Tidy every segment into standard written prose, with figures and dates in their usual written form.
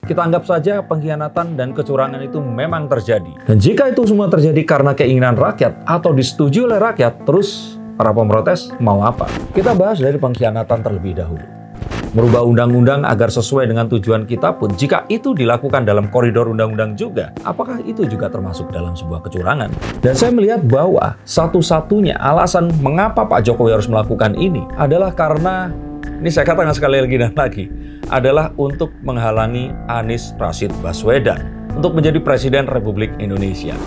Kita anggap saja pengkhianatan dan kecurangan itu memang terjadi. Dan jika itu semua terjadi karena keinginan rakyat atau disetujui oleh rakyat, terus para pemrotes mau apa? Kita bahas dari pengkhianatan terlebih dahulu. Merubah undang-undang agar sesuai dengan tujuan kita pun, jika itu dilakukan dalam koridor undang-undang juga, apakah itu juga termasuk dalam sebuah kecurangan? Dan saya melihat bahwa satu-satunya alasan mengapa Pak Jokowi harus melakukan ini adalah karena, ini saya katakan sekali lagi dan lagi, adalah untuk menghalangi Anies Rashid Baswedan untuk menjadi Presiden Republik Indonesia.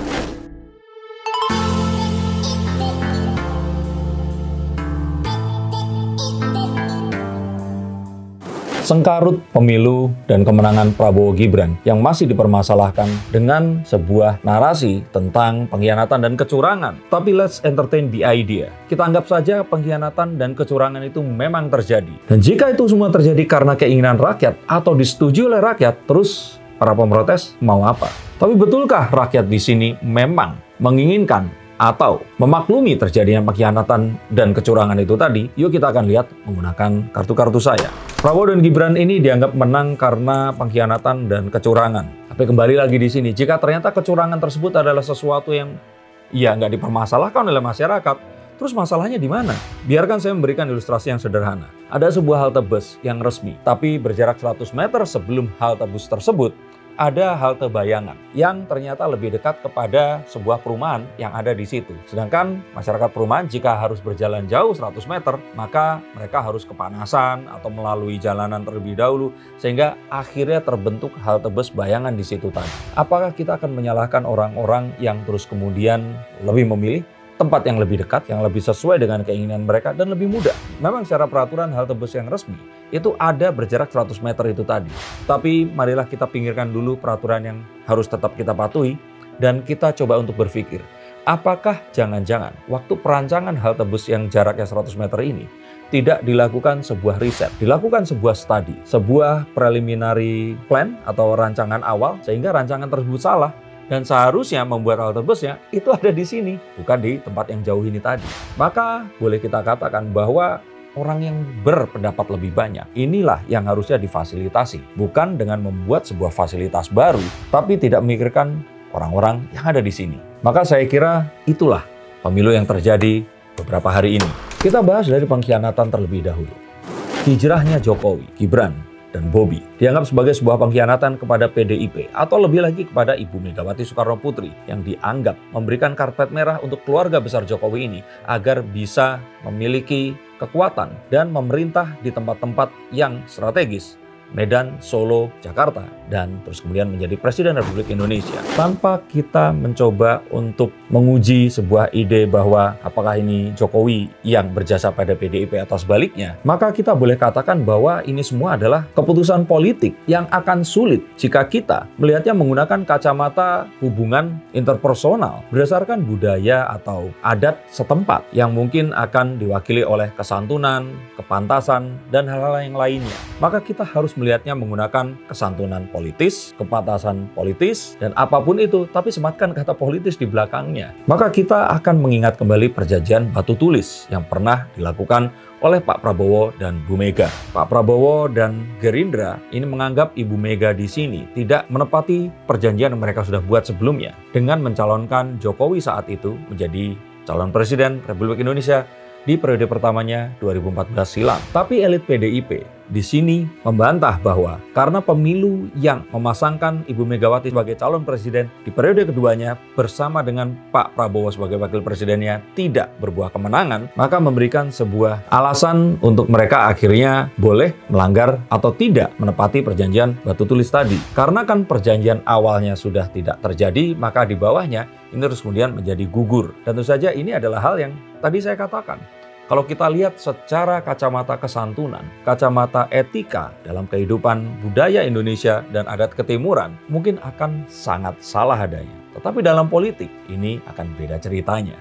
Sengkarut pemilu dan kemenangan Prabowo Gibran yang masih dipermasalahkan dengan sebuah narasi tentang pengkhianatan dan kecurangan. Tapi let's entertain the idea. Kita anggap saja pengkhianatan dan kecurangan itu memang terjadi. Dan jika itu semua terjadi karena keinginan rakyat atau disetujui oleh rakyat, terus para pemrotes mau apa? Tapi betulkah rakyat di sini memang menginginkan atau memaklumi terjadinya pengkhianatan dan kecurangan itu tadi? Yuk kita akan lihat menggunakan kartu-kartu saya. Prabowo dan Gibran ini dianggap menang karena pengkhianatan dan kecurangan. Tapi kembali lagi di sini, jika ternyata kecurangan tersebut adalah sesuatu yang nggak dipermasalahkan oleh masyarakat, terus masalahnya di mana? Biarkan saya memberikan ilustrasi yang sederhana. Ada sebuah halte bus yang resmi, tapi berjarak 100 meter sebelum halte bus tersebut, ada halte bayangan yang ternyata lebih dekat kepada sebuah perumahan yang ada di situ. Sedangkan masyarakat perumahan jika harus berjalan jauh 100 meter, maka mereka harus kepanasan atau melalui jalanan terlebih dahulu, sehingga akhirnya terbentuk halte bus bayangan di situ tadi. Apakah kita akan menyalahkan orang-orang yang terus kemudian lebih memilih tempat yang lebih dekat, yang lebih sesuai dengan keinginan mereka dan lebih mudah? Memang secara peraturan halte bus yang resmi itu ada berjarak 100 meter itu tadi. Tapi marilah kita pinggirkan dulu peraturan yang harus tetap kita patuhi dan kita coba untuk berpikir, apakah jangan-jangan waktu perancangan halte bus yang jaraknya 100 meter ini tidak dilakukan sebuah riset, dilakukan sebuah studi, sebuah preliminary plan atau rancangan awal, sehingga rancangan tersebut salah. Dan seharusnya membuat halte busnya itu ada di sini, bukan di tempat yang jauh ini tadi. Maka boleh kita katakan bahwa orang yang berpendapat lebih banyak, inilah yang harusnya difasilitasi. Bukan dengan membuat sebuah fasilitas baru, tapi tidak memikirkan orang-orang yang ada di sini. Maka saya kira itulah pemilu yang terjadi beberapa hari ini. Kita bahas dari pengkhianatan terlebih dahulu. Hijrahnya Jokowi, Gibran, dan Bobi dianggap sebagai sebuah pengkhianatan kepada PDIP atau lebih lagi kepada Ibu Megawati Soekarno Putri yang dianggap memberikan karpet merah untuk keluarga besar Jokowi ini agar bisa memiliki kekuatan dan memerintah di tempat-tempat yang strategis, Medan, Solo, Jakarta, dan terus kemudian menjadi Presiden Republik Indonesia. Tanpa kita mencoba untuk menguji sebuah ide bahwa apakah ini Jokowi yang berjasa pada PDIP atau sebaliknya, maka kita boleh katakan bahwa ini semua adalah keputusan politik yang akan sulit jika kita melihatnya menggunakan kacamata hubungan interpersonal berdasarkan budaya atau adat setempat yang mungkin akan diwakili oleh kesantunan, kepantasan, dan hal-hal yang lainnya. Maka kita harus melihatnya menggunakan kesantunan politis, kepantasan politis, dan apapun itu, tapi sematkan kata politis di belakangnya. Maka kita akan mengingat kembali perjanjian batu tulis yang pernah dilakukan oleh Pak Prabowo dan Bu Mega. Pak Prabowo dan Gerindra ini menganggap Ibu Mega di sini tidak menepati perjanjian yang mereka sudah buat sebelumnya dengan mencalonkan Jokowi saat itu menjadi calon Presiden Republik Indonesia di periode pertamanya 2014 silam. Tapi elit PDIP di sini membantah bahwa karena pemilu yang memasangkan Ibu Megawati sebagai calon presiden di periode keduanya bersama dengan Pak Prabowo sebagai wakil presidennya tidak berbuah kemenangan, maka memberikan sebuah alasan untuk mereka akhirnya boleh melanggar atau tidak menepati perjanjian batu tulis tadi. Karena kan perjanjian awalnya sudah tidak terjadi, maka di bawahnya ini terus kemudian menjadi gugur. Dan tentu saja ini adalah hal yang tadi saya katakan. Kalau kita lihat secara kacamata kesantunan, kacamata etika dalam kehidupan budaya Indonesia dan adat ketimuran, mungkin akan sangat salah adanya. Tetapi dalam politik, ini akan beda ceritanya.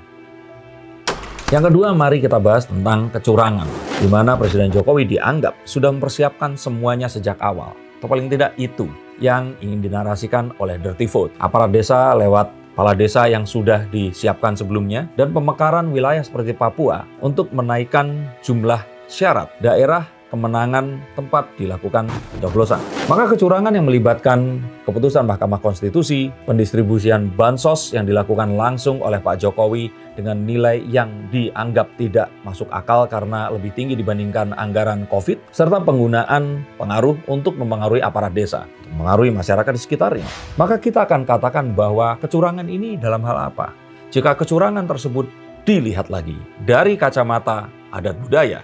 Yang kedua, mari kita bahas tentang kecurangan, di mana Presiden Jokowi dianggap sudah mempersiapkan semuanya sejak awal. Atau paling tidak itu yang ingin dinarasikan oleh Dirty Vote. Aparat desa lewat kepala desa yang sudah disiapkan sebelumnya, dan pemekaran wilayah seperti Papua untuk menaikkan jumlah syarat daerah kemenangan tempat dilakukan pencoblosan. Maka kecurangan yang melibatkan keputusan Mahkamah Konstitusi, pendistribusian bansos yang dilakukan langsung oleh Pak Jokowi dengan nilai yang dianggap tidak masuk akal karena lebih tinggi dibandingkan anggaran COVID, serta penggunaan pengaruh untuk mempengaruhi aparat desa, mempengaruhi masyarakat di sekitarnya. Maka kita akan katakan bahwa kecurangan ini dalam hal apa? Jika kecurangan tersebut dilihat lagi dari kacamata adat budaya,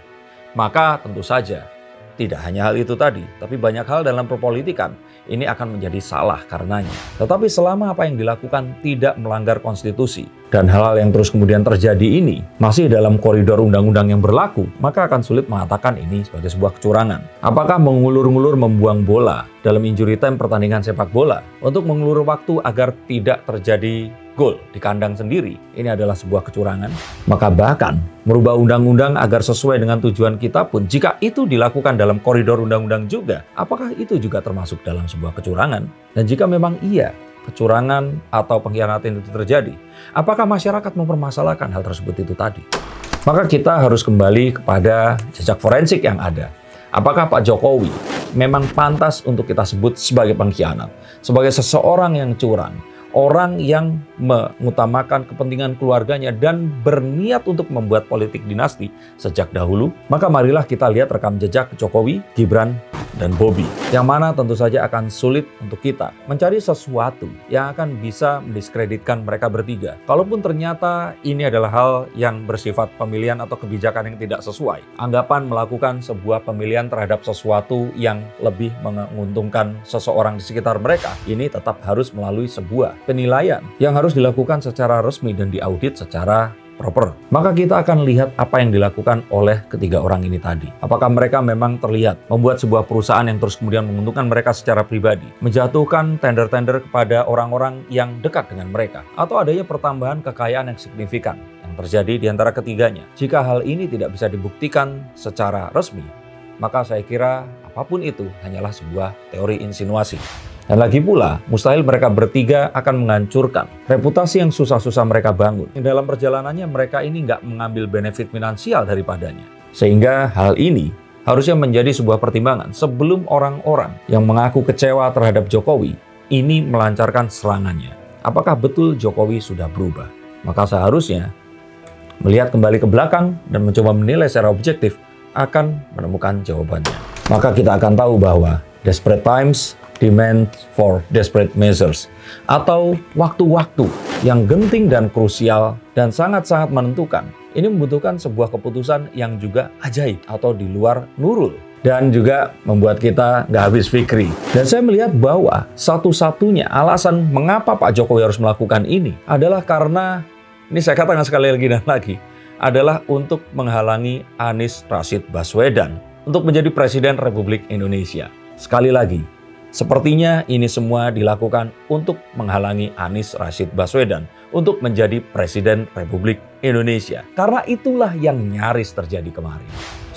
maka tentu saja tidak hanya hal itu tadi, tapi banyak hal dalam perpolitikan ini akan menjadi salah karenanya. Tetapi selama apa yang dilakukan tidak melanggar konstitusi dan hal-hal yang terus kemudian terjadi ini masih dalam koridor undang-undang yang berlaku, maka akan sulit mengatakan ini sebagai sebuah kecurangan. Apakah mengulur-ngulur membuang bola dalam injury time pertandingan sepak bola untuk mengulur waktu agar tidak terjadi gol di kandang sendiri, ini adalah sebuah kecurangan? Maka bahkan merubah undang-undang agar sesuai dengan tujuan kita pun, jika itu dilakukan dalam koridor undang-undang juga, apakah itu juga termasuk dalam sebuah kecurangan? Dan jika memang iya, kecurangan atau pengkhianatan itu terjadi, apakah masyarakat mempermasalahkan hal tersebut itu tadi? Maka kita harus kembali kepada jejak forensik yang ada. Apakah Pak Jokowi memang pantas untuk kita sebut sebagai pengkhianat, sebagai seseorang yang curang, orang yang mengutamakan kepentingan keluarganya dan berniat untuk membuat politik dinasti sejak dahulu? Maka marilah kita lihat rekam jejak Jokowi, Gibran, dan Bobi, yang mana tentu saja akan sulit untuk kita mencari sesuatu yang akan bisa mendiskreditkan mereka bertiga. Kalaupun ternyata ini adalah hal yang bersifat pemilihan atau kebijakan yang tidak sesuai, anggapan melakukan sebuah pemilihan terhadap sesuatu yang lebih menguntungkan seseorang di sekitar mereka, ini tetap harus melalui sebuah penilaian yang harus dilakukan secara resmi dan diaudit secara proper. Maka kita akan lihat apa yang dilakukan oleh ketiga orang ini tadi. Apakah mereka memang terlihat membuat sebuah perusahaan yang terus kemudian menguntungkan mereka secara pribadi, menjatuhkan tender-tender kepada orang-orang yang dekat dengan mereka, atau adanya pertambahan kekayaan yang signifikan yang terjadi di antara ketiganya. Jika hal ini tidak bisa dibuktikan secara resmi, maka saya kira apapun itu hanyalah sebuah teori insinuasi. Dan lagi pula, mustahil mereka bertiga akan menghancurkan reputasi yang susah-susah mereka bangun. Dalam perjalanannya mereka ini nggak mengambil benefit finansial daripadanya. Sehingga hal ini harusnya menjadi sebuah pertimbangan sebelum orang-orang yang mengaku kecewa terhadap Jokowi ini melancarkan serangannya. Apakah betul Jokowi sudah berubah? Maka seharusnya melihat kembali ke belakang dan mencoba menilai secara objektif akan menemukan jawabannya. Maka kita akan tahu bahwa desperate times demand for desperate measures, atau waktu-waktu yang genting dan krusial dan sangat-sangat menentukan. Ini membutuhkan sebuah keputusan yang juga ajaib atau di luar nurul dan juga membuat kita nggak habis fikri. Dan saya melihat bahwa satu-satunya alasan mengapa Pak Jokowi harus melakukan ini adalah karena, ini saya katakan sekali lagi dan lagi, adalah untuk menghalangi Anies Rashid Baswedan untuk menjadi Presiden Republik Indonesia. Sekali lagi, sepertinya ini semua dilakukan untuk menghalangi Anies Rashid Baswedan untuk menjadi Presiden Republik Indonesia. Karena itulah yang nyaris terjadi kemarin.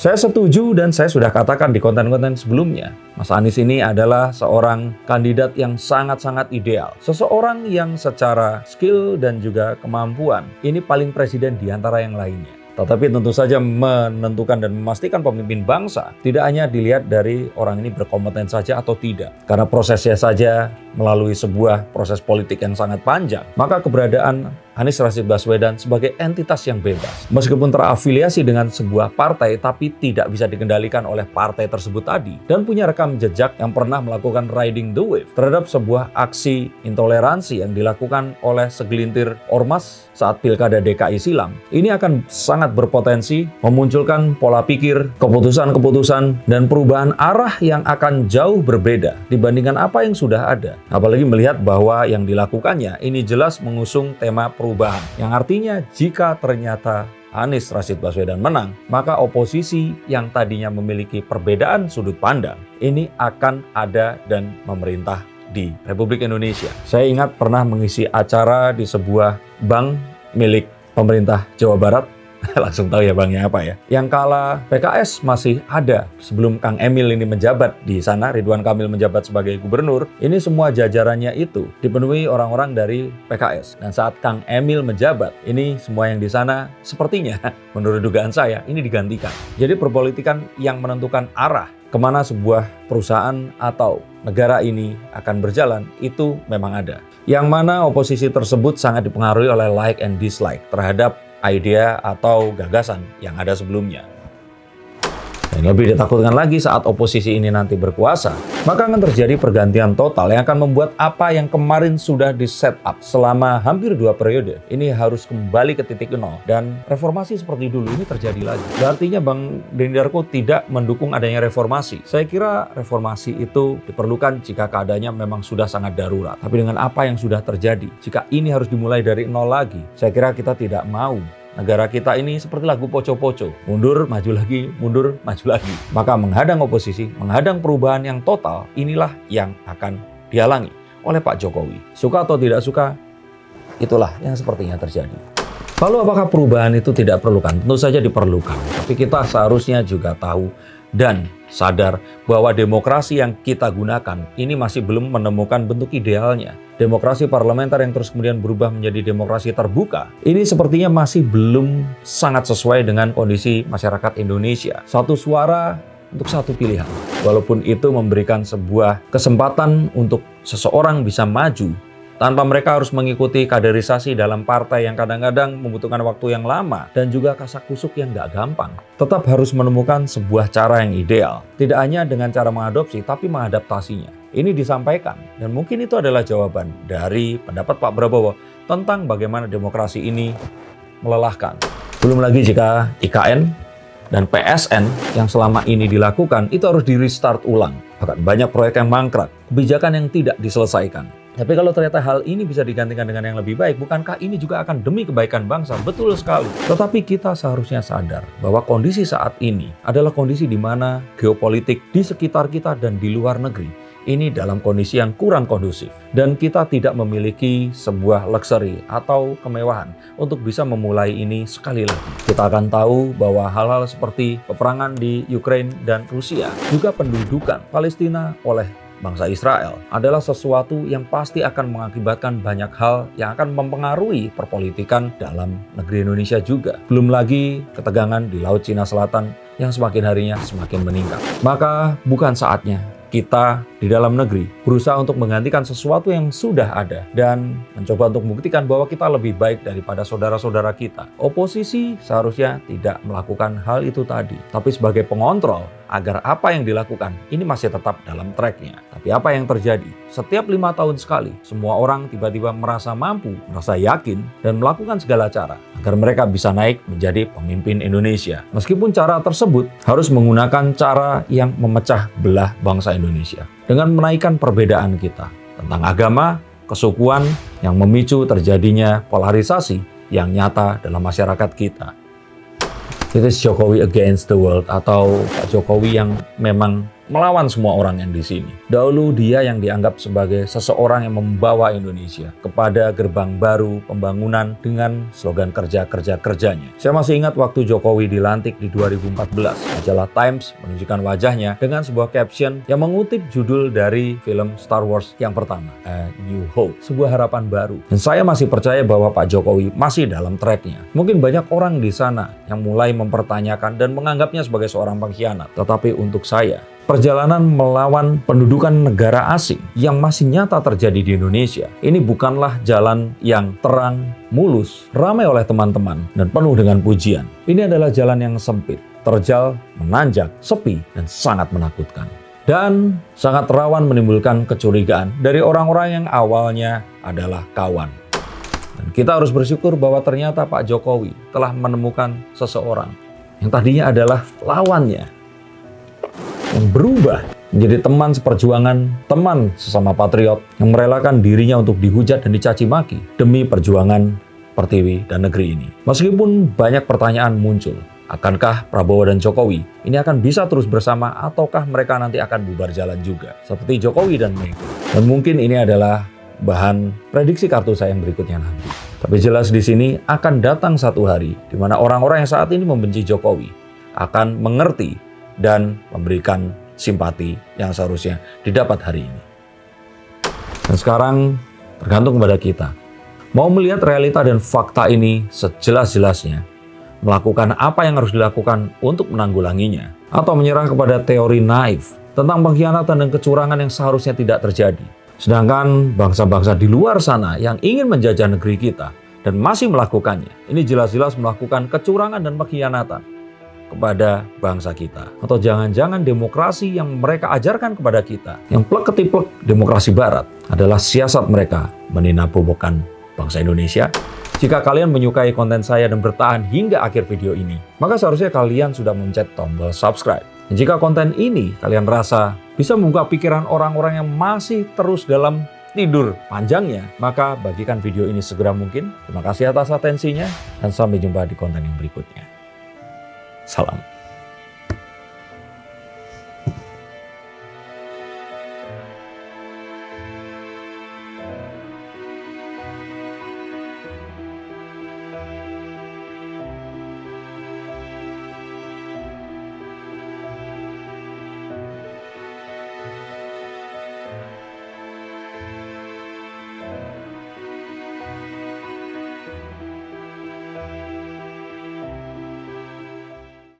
Saya setuju dan saya sudah katakan di konten-konten sebelumnya, Mas Anies ini adalah seorang kandidat yang sangat-sangat ideal. Seseorang yang secara skill dan juga kemampuan ini paling presiden di antara yang lainnya. Tetapi tentu saja menentukan dan memastikan pemimpin bangsa tidak hanya dilihat dari orang ini berkompeten saja atau tidak. Karena prosesnya saja melalui sebuah proses politik yang sangat panjang. Maka keberadaan Anies Rashid Baswedan sebagai entitas yang bebas, meskipun terafiliasi dengan sebuah partai tapi tidak bisa dikendalikan oleh partai tersebut tadi, dan punya rekam jejak yang pernah melakukan riding the wave terhadap sebuah aksi intoleransi yang dilakukan oleh segelintir ormas saat Pilkada DKI silam, ini akan sangat berpotensi memunculkan pola pikir, keputusan-keputusan, dan perubahan arah yang akan jauh berbeda dibandingkan apa yang sudah ada. Apalagi melihat bahwa yang dilakukannya ini jelas mengusung tema perubahan, yang artinya jika ternyata Anies Rashid Baswedan menang, maka oposisi yang tadinya memiliki perbedaan sudut pandang ini akan ada dan memerintah di Republik Indonesia. Saya ingat pernah mengisi acara di sebuah bank milik pemerintah Jawa Barat Langsung tahu ya Bang ya apa ya. Yang kala PKS masih ada sebelum Kang Emil ini menjabat di sana, Ridwan Kamil menjabat sebagai gubernur, ini semua jajarannya itu dipenuhi orang-orang dari PKS. Dan saat Kang Emil menjabat, ini semua yang di sana sepertinya menurut dugaan saya ini digantikan. Jadi perpolitikan yang menentukan arah kemana sebuah perusahaan atau negara ini akan berjalan itu memang ada. Yang mana oposisi tersebut sangat dipengaruhi oleh like and dislike terhadap idea atau gagasan yang ada sebelumnya. Dan lebih ditakutkan lagi saat oposisi ini nanti berkuasa, maka akan terjadi pergantian total yang akan membuat apa yang kemarin sudah di set up selama hampir 2 periode ini harus kembali ke titik nol dan reformasi seperti dulu ini terjadi lagi. Artinya Bang Denny Darko tidak mendukung adanya reformasi. Saya kira reformasi itu diperlukan jika keadaannya memang sudah sangat darurat. Tapi dengan apa yang sudah terjadi, jika ini harus dimulai dari nol lagi, saya kira kita tidak mau negara kita ini seperti lagu poco-poco, mundur, maju lagi, mundur, maju lagi. Maka menghadang oposisi, menghadang perubahan yang total, inilah yang akan dihalangi oleh Pak Jokowi. Suka atau tidak suka, itulah yang sepertinya terjadi. Lalu apakah perubahan itu tidak perlukan? Tentu saja diperlukan. Tapi kita seharusnya juga tahu dan sadar bahwa demokrasi yang kita gunakan ini masih belum menemukan bentuk idealnya. Demokrasi parlementer yang terus kemudian berubah menjadi demokrasi terbuka, ini sepertinya masih belum sangat sesuai dengan kondisi masyarakat Indonesia. Satu suara untuk satu pilihan. Walaupun itu memberikan sebuah kesempatan untuk seseorang bisa maju tanpa mereka harus mengikuti kaderisasi dalam partai yang kadang-kadang membutuhkan waktu yang lama dan juga kasak-kusuk yang gak gampang. Tetap harus menemukan sebuah cara yang ideal. Tidak hanya dengan cara mengadopsi, tapi mengadaptasinya. Ini disampaikan dan mungkin itu adalah jawaban dari pendapat Pak Prabowo tentang bagaimana demokrasi ini melelahkan. Belum lagi jika IKN dan PSN yang selama ini dilakukan itu harus di-restart ulang. Bahkan banyak proyek yang mangkrak, kebijakan yang tidak diselesaikan. Tapi kalau ternyata hal ini bisa digantikan dengan yang lebih baik, bukankah ini juga akan demi kebaikan bangsa? Betul sekali. Tetapi kita seharusnya sadar bahwa kondisi saat ini adalah kondisi di mana geopolitik di sekitar kita dan di luar negeri ini dalam kondisi yang kurang kondusif. Dan kita tidak memiliki sebuah luxury atau kemewahan untuk bisa memulai ini sekali lagi. Kita akan tahu bahwa hal-hal seperti peperangan di Ukraina dan Rusia, juga pendudukan Palestina oleh bangsa Israel adalah sesuatu yang pasti akan mengakibatkan banyak hal yang akan mempengaruhi perpolitikan dalam negeri Indonesia juga. Belum lagi ketegangan di Laut Cina Selatan yang semakin harinya semakin meningkat. Maka bukan saatnya kita di dalam negeri berusaha untuk menggantikan sesuatu yang sudah ada dan mencoba untuk membuktikan bahwa kita lebih baik daripada saudara-saudara kita. Oposisi seharusnya tidak melakukan hal itu tadi, tapi sebagai pengontrol agar apa yang dilakukan ini masih tetap dalam tracknya. Tapi apa yang terjadi? Setiap 5 tahun sekali, semua orang tiba-tiba merasa mampu, merasa yakin, dan melakukan segala cara agar mereka bisa naik menjadi pemimpin Indonesia. Meskipun cara tersebut harus menggunakan cara yang memecah belah bangsa Indonesia dengan menaikkan perbedaan kita tentang agama, kesukuan yang memicu terjadinya polarisasi yang nyata dalam masyarakat kita. It is Jokowi against the world, atau Pak Jokowi yang memang melawan semua orang yang di sini. Dahulu dia yang dianggap sebagai seseorang yang membawa Indonesia kepada gerbang baru pembangunan dengan slogan kerja-kerja-kerjanya. Saya masih ingat waktu Jokowi dilantik di 2014, majalah Times menunjukkan wajahnya dengan sebuah caption yang mengutip judul dari film Star Wars yang pertama, A New Hope, sebuah harapan baru. Dan saya masih percaya bahwa Pak Jokowi masih dalam tracknya. Mungkin banyak orang di sana yang mulai mempertanyakan dan menganggapnya sebagai seorang pengkhianat. Tetapi untuk saya, perjalanan melawan pendudukan negara asing yang masih nyata terjadi di Indonesia, ini bukanlah jalan yang terang, mulus, ramai oleh teman-teman, dan penuh dengan pujian. Ini adalah jalan yang sempit, terjal, menanjak, sepi, dan sangat menakutkan. Dan sangat rawan menimbulkan kecurigaan dari orang-orang yang awalnya adalah kawan. Dan kita harus bersyukur bahwa ternyata Pak Jokowi telah menemukan seseorang yang tadinya adalah lawannya, yang berubah menjadi teman seperjuangan, teman sesama patriot yang merelakan dirinya untuk dihujat dan dicaci maki demi perjuangan Pertiwi dan negeri ini. Meskipun banyak pertanyaan muncul, akankah Prabowo dan Jokowi ini akan bisa terus bersama ataukah mereka nanti akan bubar jalan juga seperti Jokowi dan Mega? Dan mungkin ini adalah bahan prediksi kartu saya yang berikutnya nanti. Tapi jelas di sini akan datang satu hari di mana orang-orang yang saat ini membenci Jokowi akan mengerti dan memberikan simpati yang seharusnya didapat hari ini. Dan sekarang tergantung kepada kita. Mau melihat realita dan fakta ini sejelas-jelasnya, melakukan apa yang harus dilakukan untuk menanggulanginya, atau menyerang kepada teori naif tentang pengkhianatan dan kecurangan yang seharusnya tidak terjadi. Sedangkan bangsa-bangsa di luar sana yang ingin menjajah negeri kita dan masih melakukannya, ini jelas-jelas melakukan kecurangan dan pengkhianatan kepada bangsa kita. Atau jangan-jangan demokrasi yang mereka ajarkan kepada kita, yang plek-ketiplek demokrasi barat, adalah siasat mereka meninabobokan bangsa Indonesia. Jika kalian menyukai konten saya dan bertahan hingga akhir video ini, maka seharusnya kalian sudah mencet tombol subscribe. Dan jika konten ini kalian rasa bisa membuka pikiran orang-orang yang masih terus dalam tidur panjangnya, maka bagikan video ini segera mungkin. Terima kasih atas atensinya dan sampai jumpa di konten yang berikutnya. Salam.